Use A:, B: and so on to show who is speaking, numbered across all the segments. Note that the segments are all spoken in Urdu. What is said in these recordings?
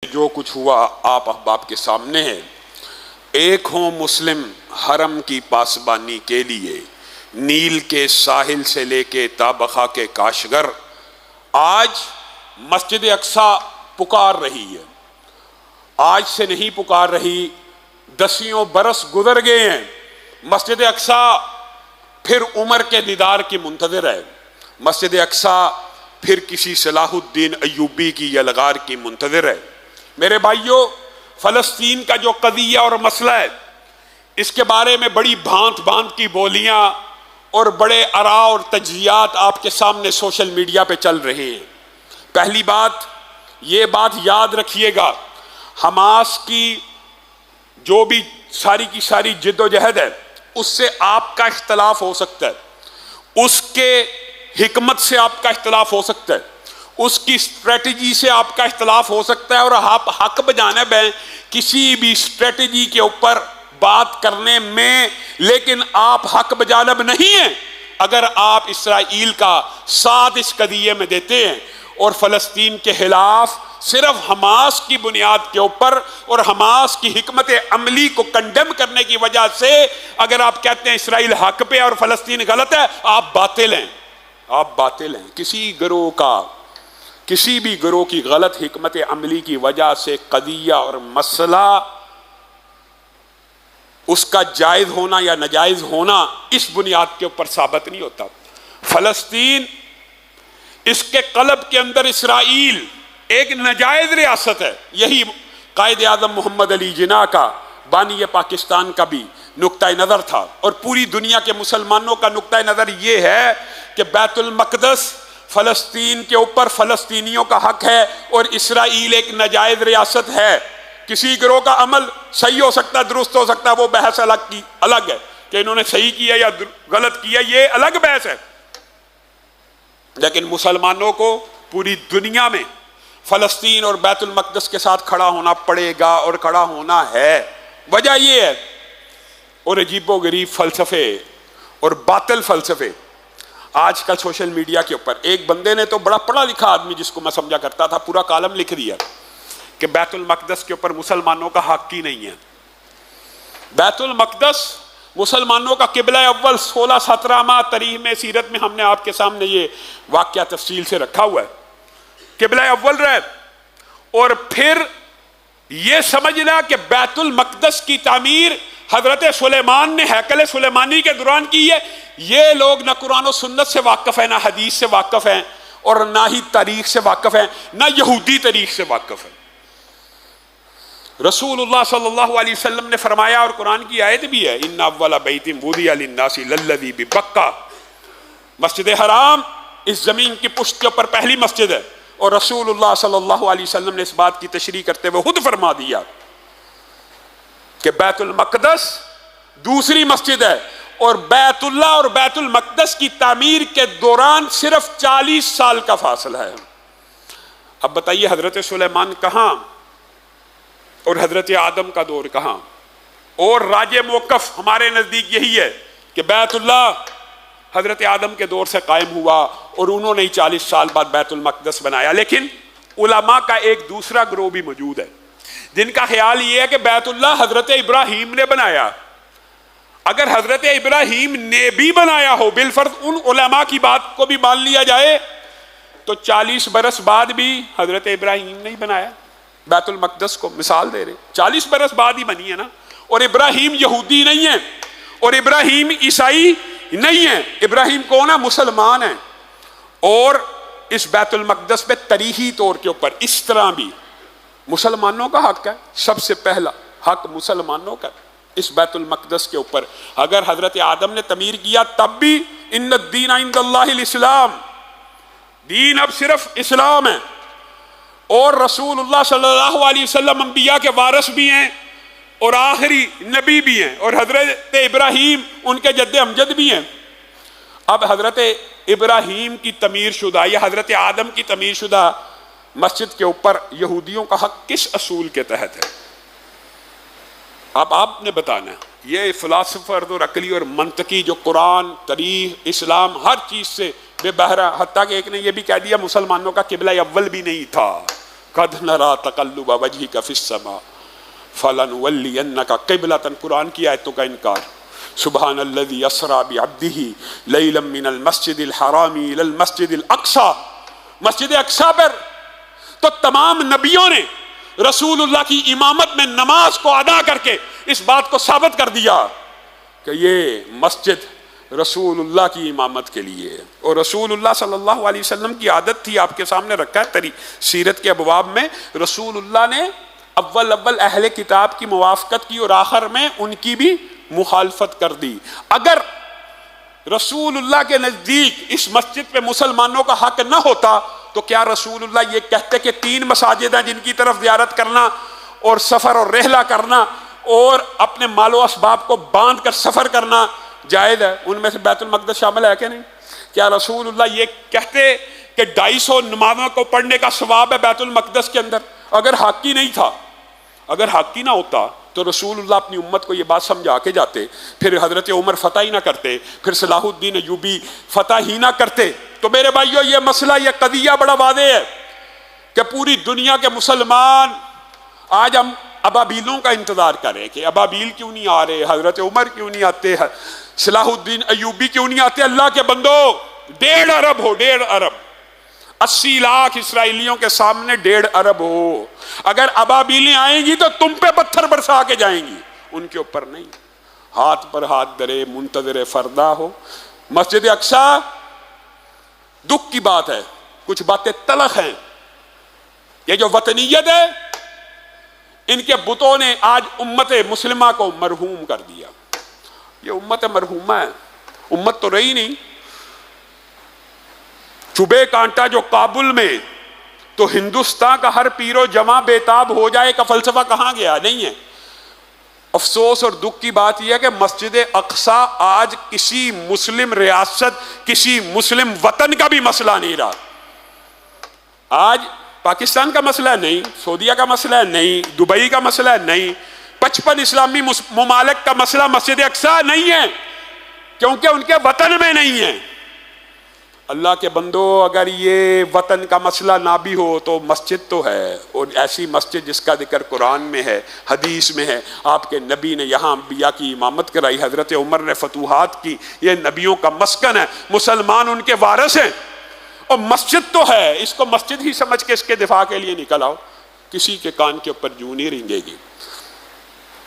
A: جو کچھ ہوا آپ احباب کے سامنے ہے۔ ایک ہوں مسلم حرم کی پاسبانی کے لیے، نیل کے ساحل سے لے کے تابخا کے کاشگر۔ آج مسجد اقصی پکار رہی ہے، آج سے نہیں پکار رہی، دسیوں برس گزر گئے ہیں۔ مسجد اقصی پھر عمر کے دیدار کی منتظر ہے، مسجد اقصی پھر کسی صلاح الدین ایوبی کی یلغار کی منتظر ہے۔ میرے بھائیوں، فلسطین کا جو قضیہ اور مسئلہ ہے، اس کے بارے میں بڑی بھانت بھانت کی بولیاں اور بڑے آراء اور تجزیات آپ کے سامنے سوشل میڈیا پہ چل رہے ہیں۔ پہلی بات، یہ بات یاد رکھیے گا، حماس کی جو بھی ساری کی ساری جد و جہد ہے، اس سے آپ کا اختلاف ہو سکتا ہے، اس کے حکمت سے آپ کا اختلاف ہو سکتا ہے، اس کی اسٹریٹجی سے آپ کا اختلاف ہو سکتا ہے، اور آپ حق بجانب ہیں کسی بھی اسٹریٹجی کے اوپر بات کرنے میں، لیکن آپ حق بجانب نہیں ہیں اگر آپ اسرائیل کا ساتھ اس قضیے میں دیتے ہیں اور فلسطین کے خلاف صرف حماس کی بنیاد کے اوپر اور حماس کی حکمت عملی کو کنڈیم کرنے کی وجہ سے اگر آپ کہتے ہیں اسرائیل حق پہ اور فلسطین غلط ہے، آپ باطل ہیں، آپ باطل ہیں۔ کسی بھی گروہ کی غلط حکمت عملی کی وجہ سے قضیہ اور مسئلہ، اس کا جائز ہونا یا ناجائز ہونا اس بنیاد کے اوپر ثابت نہیں ہوتا۔ فلسطین، اس کے قلب کے اندر اسرائیل ایک ناجائز ریاست ہے، یہی قائد اعظم محمد علی جناح کا، بانی پاکستان کا بھی نقطہ نظر تھا، اور پوری دنیا کے مسلمانوں کا نقطہ نظر یہ ہے کہ بیت المقدس فلسطین کے اوپر فلسطینیوں کا حق ہے اور اسرائیل ایک ناجائز ریاست ہے۔ کسی گروہ کا عمل صحیح ہو سکتا ہے، درست ہو سکتا ہے، وہ بحث الگ ہے کہ انہوں نے صحیح کیا یا غلط کیا، یہ الگ بحث ہے، لیکن مسلمانوں کو پوری دنیا میں فلسطین اور بیت المقدس کے ساتھ کھڑا ہونا پڑے گا اور کھڑا ہونا ہے۔ وجہ یہ ہے، اور عجیب و غریب فلسفے اور باطل فلسفے آج کل سوشل میڈیا کے اوپر، ایک بندے نے تو بڑا پڑھا لکھا آدمی جس کو میں سمجھا کرتا تھا، پورا کالم لکھ دیا کہ بیت المقدس کے اوپر مسلمانوں کا حق ہی نہیں ہے۔ بیت المقدس مسلمانوں کا قبلہ اول، 16-17 ماہ تاریخ میں سیرت میں ہم نے آپ کے سامنے یہ واقعہ تفصیل سے رکھا ہوا ہے، قبلہ اول رہے، اور پھر یہ سمجھنا کہ بیت المقدس کی تعمیر حضرت سلیمان نے ہیکل سلیمانی کے دوران کی ہے۔ یہ لوگ نہ قرآن و سنت سے واقف ہیں، نہ حدیث سے واقف ہیں، اور نہ ہی تاریخ سے واقف ہیں، نہ یہودی تاریخ سے واقف ہیں۔ رسول اللہ صلی اللہ علیہ وسلم نے فرمایا، اور قرآن کی آیت بھی ہے، ان اول بیت وضع للناس للذی ببکہ، مسجد حرام اس زمین کی پشت کے اوپر پہلی مسجد ہے، اور رسول اللہ صلی اللہ علیہ وسلم نے اس بات کی تشریح کرتے ہوئے خود فرما دیا کہ بیت المقدس دوسری مسجد ہے، اور بیت اللہ اور بیت المقدس کی تعمیر کے دوران صرف 40 سال کا فاصلہ ہے۔ اب بتائیے حضرت سلیمان کہاں اور حضرت آدم کا دور کہاں؟ اور راج موقف ہمارے نزدیک یہی ہے کہ بیت اللہ حضرت آدم کے دور سے قائم ہوا اور انہوں نے 40 سال بعد بیت المقدس بنایا۔ لیکن علماء کا ایک دوسرا گروہ بھی موجود ہے جن کا خیال یہ ہے کہ بیت اللہ حضرت ابراہیم نے بنایا۔ اگر حضرت ابراہیم نے بھی بنایا ہو، بالفرض ان علماء کی بات کو بھی مان لیا جائے، تو 40 برس بعد بھی حضرت ابراہیم نے ہی بنایا بیت المقدس کو، مثال دے رہے 40 برس بعد ہی بنی ہے نا، اور ابراہیم یہودی نہیں ہے اور ابراہیم عیسائی نہیں ہے، ابراہیم کون ہے؟ مسلمان ہے، اور اس بیت المقدس پہ تاریخی طور کے اوپر اس طرح بھی مسلمانوں کا حق ہے، سب سے پہلا حق مسلمانوں کا اس بیت المقدس کے اوپر۔ اگر حضرت آدم نے تعمیر کیا تب بھی ان الدین عند اللہ الاسلام، دین اب صرف اسلام ہے، اور رسول اللہ صلی اللہ علیہ وسلم انبیاء کے وارث بھی ہیں اور آخری نبی بھی ہیں، اور حضرت ابراہیم ان کے جد امجد بھی ہیں۔ اب حضرت ابراہیم کی تعمیر شدہ یا حضرت آدم کی تعمیر شدہ مسجد کے اوپر یہودیوں کا حق کس اصول کے تحت ہے؟ اب آپ نے بتانا ہے۔ یہ فلاسفر اور عقلی اور منطقی جو قرآن، تاریخ، اسلام ہر چیز سے بے بہرہ، حتیٰ کہ ایک نے یہ بھی کہہ دیا مسلمانوں کا قبلہ اول بھی نہیں تھا، قد نرا تقلب وجهك في السماء فلنولینک قبلۃ، قرآن کی آیتوں کا انکار. سبحان الذی اسری بعبدہ لیلا من المسجد الحرام الی المسجد الاقصی، مسجد اقصی پر تو تمام نبیوں نے رسول اللہ کی امامت میں نماز کو ادا کر کے اس بات کو ثابت کر دیا کہ یہ مسجد رسول اللہ کی امامت کے لیے. اور رسول اللہ صلی اللہ علیہ وسلم کی عادت تھی، آپ کے سامنے رکھا ہے سیرت کے ابواب میں، رسول اللہ نے اول اہل کتاب کی موافقت کی اور آخر میں ان کی بھی مخالفت کر دی. اگر رسول اللہ کے نزدیک اس مسجد پہ مسلمانوں کا حق نہ ہوتا تو کیا رسول اللہ یہ کہتے کہ 3 مساجد ہیں جن کی طرف زیارت کرنا اور سفر اور رحلہ کرنا اور اپنے مال و اسباب کو باندھ کر سفر کرنا جائز ہے؟ ان میں سے بیت المقدس شامل ہے کہ نہیں؟ کیا رسول اللہ یہ کہتے کہ 250 نمازوں کو پڑھنے کا ثواب ہے بیت المقدس کے اندر؟ اگر حق ہی نہیں تھا، اگر حق ہی نہ ہوتا تو رسول اللہ اپنی امت کو یہ بات سمجھا کے جاتے، پھر حضرت عمر فتح ہی نہ کرتے، پھر صلاح الدین ایوبی فتح ہی نہ کرتے. تو میرے بھائیو، یہ مسئلہ، یہ قضیہ بڑا واضح ہے کہ پوری دنیا کے مسلمان آج ہم ابابیلوں کا انتظار کریں کہ ابابیل کیوں نہیں آ رہے، حضرت عمر کیوں نہیں آتے، صلاح الدین ایوبی کیوں نہیں آتے. اللہ کے بندو، 1.5 ارب ہو، 1.5 ارب، 80 لاکھ اسرائیلیوں کے سامنے 1.5 ارب ہو. اگر ابابیلیں آئیں گی تو تم پہ پتھر برسا کے جائیں گی، ان کے اوپر نہیں. ہاتھ پر ہاتھ درے منتظر فردا ہو. مسجد اقصی دکھ کی بات ہے، کچھ باتیں تلخ ہیں. یہ جو وطنیت ہے، ان کے بتوں نے آج امت مسلمہ کو مرحوم کر دیا. یہ امت مرحومہ ہے، امت تو رہی نہیں. چبے کانٹا جو کابل میں، تو ہندوستان کا ہر پیر و جمع بیتاب ہو جائے کا فلسفہ کہاں گیا؟ نہیں ہے. افسوس اور دکھ کی بات یہ ہے کہ مسجد اقصی آج کسی مسلم ریاست، کسی مسلم وطن کا بھی مسئلہ نہیں رہا. آج پاکستان کا مسئلہ نہیں، سعودیہ کا مسئلہ نہیں، دبئی کا مسئلہ نہیں، 55 اسلامی ممالک کا مسئلہ مسجد اقصی نہیں ہے، کیونکہ ان کے وطن میں نہیں ہے. اللہ کے بندو، اگر یہ وطن کا مسئلہ نہ بھی ہو تو مسجد تو ہے، اور ایسی مسجد جس کا ذکر قرآن میں ہے، حدیث میں ہے. آپ کے نبی نے یہاں انبیاء کی امامت کرائی، حضرت عمر نے فتوحات کی. یہ نبیوں کا مسکن ہے، مسلمان ان کے وارث ہیں، اور مسجد تو ہے. اس کو مسجد ہی سمجھ کے اس کے دفاع کے لیے نکل آؤ، کسی کے کان کے اوپر جوں نہیں رینگے گی.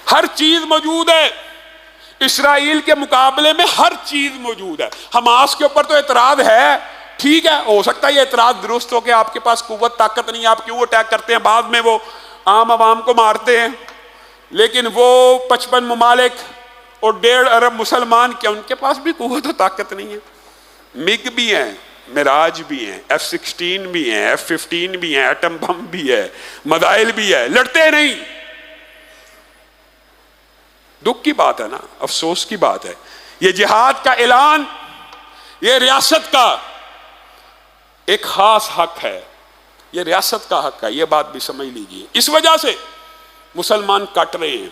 A: ہر چیز موجود ہے، اسرائیل کے مقابلے میں ہر چیز موجود ہے. حماس کے اوپر تو اعتراض ہے، ٹھیک ہے، ہو سکتا ہے یہ اعتراض درست ہو کہ آپ کے پاس قوت طاقت نہیں، آپ کیوں اٹیک کرتے ہیں، بعد میں وہ عام عوام کو مارتے ہیں. لیکن وہ 55 ممالک اور 1.5 ارب مسلمان، کیا ان کے پاس بھی قوت و طاقت نہیں ہے؟ مگ بھی ہیں، معراج بھی ہیں، F-16 بھی ہیں، F-15 بھی ہیں، ایٹم بم بھی ہے، میزائل بھی ہے، لڑتے نہیں. دکھ کی بات ہے نا، افسوس کی بات ہے. یہ جہاد کا اعلان، یہ ریاست کا ایک خاص حق ہے، یہ ریاست کا حق ہے، یہ بات بھی سمجھ لیجئے. اس وجہ سے مسلمان کٹ رہے ہیں.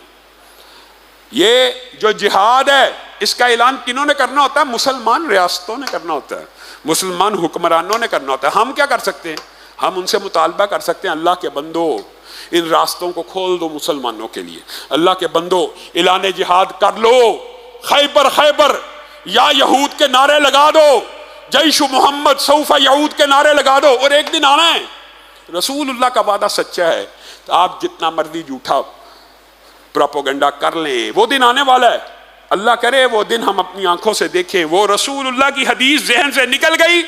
A: یہ جو جہاد ہے، اس کا اعلان کنہوں نے کرنا ہوتا ہے؟ مسلمان ریاستوں نے کرنا ہوتا ہے، مسلمان حکمرانوں نے کرنا ہوتا ہے. ہم کیا کر سکتے ہیں؟ ہم ان سے مطالبہ کر سکتے ہیں، اللہ کے بندو ان راستوں کو کھول دو مسلمانوں کے لیے. اللہ کے بندو اعلان جہاد کر لو، خیبر خیبر یا یہود کے نعرے لگا دو، جیش محمد سوف یعود کے نعرے لگا دو. اور ایک دن آنا ہے، رسول اللہ کا وعدہ سچا ہے. تو آپ جتنا مرضی جھوٹا پروپیگنڈا کر لیں، وہ دن آنے والا ہے. اللہ کرے وہ دن ہم اپنی آنکھوں سے دیکھیں. وہ رسول اللہ کی حدیث ذہن سے نکل گئی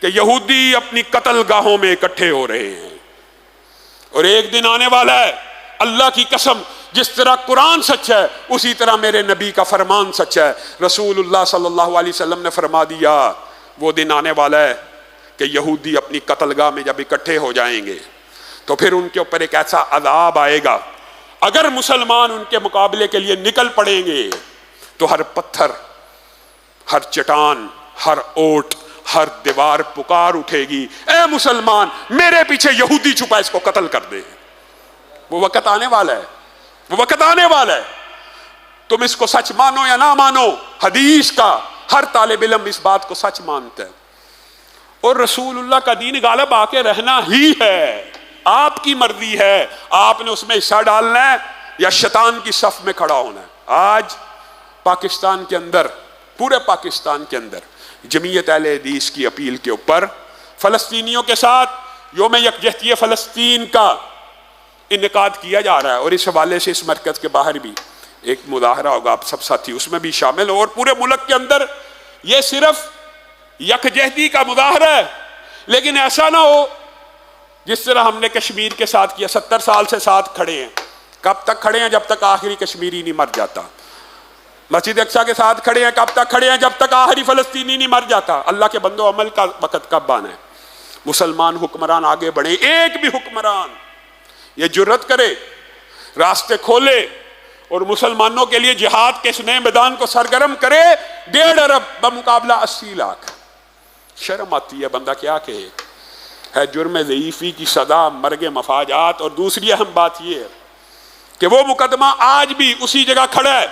A: کہ یہودی اپنی قتل گاہوں میں اکٹھے ہو رہے ہیں، اور ایک دن آنے والا ہے، اللہ کی قسم، جس طرح قرآن سچ ہے اسی طرح میرے نبی کا فرمان سچ ہے. رسول اللہ صلی اللہ علیہ وسلم نے فرما دیا، وہ دن آنے والا ہے کہ یہودی اپنی قتل گاہ میں جب اکٹھے ہو جائیں گے تو پھر ان کے اوپر ایک ایسا عذاب آئے گا. اگر مسلمان ان کے مقابلے کے لیے نکل پڑیں گے تو ہر پتھر، ہر چٹان، ہر اوٹ، ہر دیوار پکار اٹھے گی، اے مسلمان میرے پیچھے یہودی چھپا، اس کو قتل کر دے. وہ وقت آنے والا ہے، وہ وقت آنے والا ہے. تم اس کو سچ مانو یا نہ مانو، حدیث کا ہر طالب علم اس بات کو سچ مانتا ہے. اور رسول اللہ کا دین غالب آ کے رہنا ہی ہے. آپ کی مرضی ہے، آپ نے اس میں حصہ ڈالنا ہے یا شیطان کی صف میں کھڑا ہونا ہے۔ آج پاکستان کے اندر، پورے پاکستان کے اندر جمعیت اہل حدیث کی اپیل کے اوپر فلسطینیوں کے ساتھ یوم یکجہتی فلسطین کا انعقاد کیا جا رہا ہے، اور اس حوالے سے اس مرکز کے باہر بھی ایک مظاہرہ ہوگا، آپ سب ساتھی اس میں بھی شامل ہو، اور پورے ملک کے اندر یہ صرف یکجہتی کا مظاہرہ ہے، لیکن ایسا نہ ہو جس طرح ہم نے کشمیر کے ساتھ کیا۔ 70 سال سے ساتھ کھڑے ہیں، کب تک کھڑے ہیں؟ جب تک آخری کشمیری نہیں مر جاتا۔ مسجد اقصیٰ کے ساتھ کھڑے ہیں، کب تک کھڑے ہیں؟ جب تک آخری فلسطینی نہیں مر جاتا۔ اللہ کے بندو، عمل کا وقت کب آنا ہے؟ مسلمان حکمران آگے بڑھے، ایک بھی حکمران یہ جرت کرے، راستے کھولے اور مسلمانوں کے لیے جہاد کے اس نئے میدان کو سرگرم کرے۔ 1.5 ارب بمقابلہ 80 لاکھ۔ شرم آتی ہے، بندہ کیا کہے؟ ہے جرم ضعیفی کی سزا مرگ مفاجات۔ اور دوسری اہم بات یہ ہے کہ وہ مقدمہ آج بھی اسی جگہ کھڑا ہے،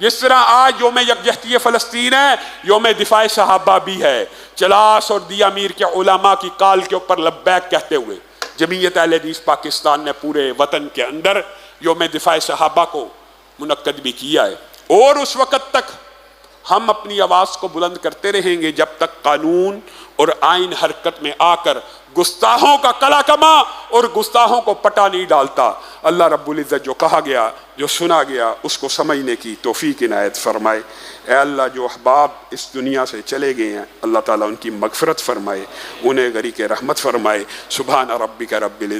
A: جس طرح آج یوم یکجہتی فلسطین ہے، یوم دفاع صحابہ بھی ہے۔ چلاس اور دیا میر کے علماء کی کال کے اوپر لبیک کہتے ہوئے جمعیت اہل حدیث پاکستان نے پورے وطن کے اندر یوم دفاع صحابہ کو منعقد بھی کیا ہے، اور اس وقت تک ہم اپنی آواز کو بلند کرتے رہیں گے جب تک قانون اور آئین حرکت میں آ کر گستاخوں کا کلا کما اور گستاخوں کو پٹا نہیں ڈالتا۔ اللہ رب العزت جو کہا گیا، جو سنا گیا، اس کو سمجھنے کی توفیق عنایت فرمائے۔ اے اللہ، جو احباب اس دنیا سے چلے گئے ہیں، اللہ تعالیٰ ان کی مغفرت فرمائے، انہیں غریق رحمت فرمائے۔ سبحان ربک رب العزت